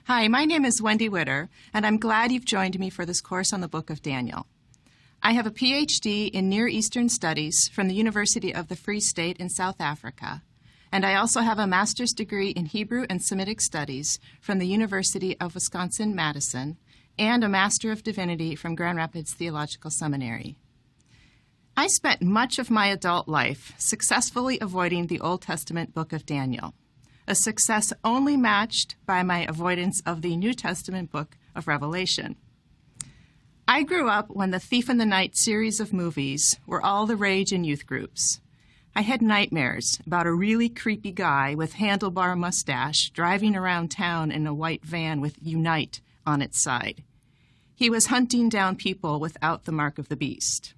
Hi, my name is Wendy Widder, and I'm glad you've joined me for this course on the Book of Daniel. I have a PhD in Near Eastern Studies from the University of the Free State in South Africa, and I also have a master's degree in Hebrew and Semitic Studies from the University of Wisconsin-Madison, and a Master of Divinity from Grand Rapids Theological Seminary. I spent much of my adult life successfully avoiding the Old Testament book of Daniel, a success only matched by my avoidance of the New Testament book of Revelation. I grew up when the Thief in the Night series of movies were all the rage in youth groups. I had nightmares about a really creepy guy with handlebar mustache driving around town in a white van with Unite on its side. He was hunting down people without the mark of the beast.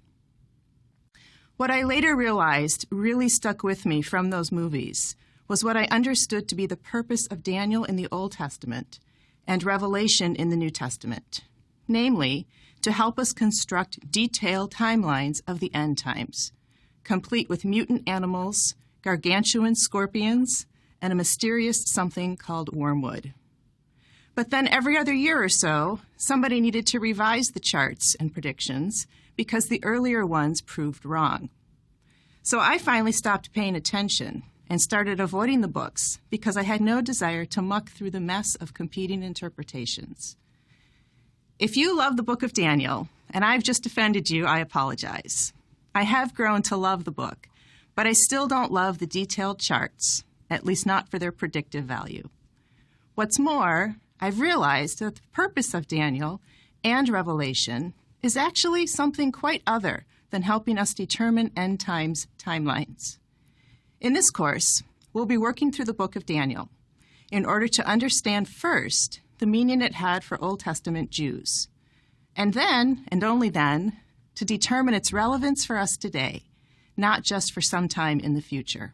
What I later realized really stuck with me from those movies was what I understood to be the purpose of Daniel in the Old Testament and Revelation in the New Testament, namely, to help us construct detailed timelines of the end times, complete with mutant animals, gargantuan scorpions, and a mysterious something called wormwood. But then every other year or so, somebody needed to revise the charts and predictions because the earlier ones proved wrong. So I finally stopped paying attention and started avoiding the books because I had no desire to muck through the mess of competing interpretations. If you love the book of Daniel, and I've just offended you, I apologize. I have grown to love the book, but I still don't love the detailed charts, at least not for their predictive value. What's more, I've realized that the purpose of Daniel and Revelation is actually something quite other than helping us determine end times timelines. In this course, we'll be working through the book of Daniel in order to understand first the meaning it had for Old Testament Jews, and then, and only then, to determine its relevance for us today, not just for some time in the future.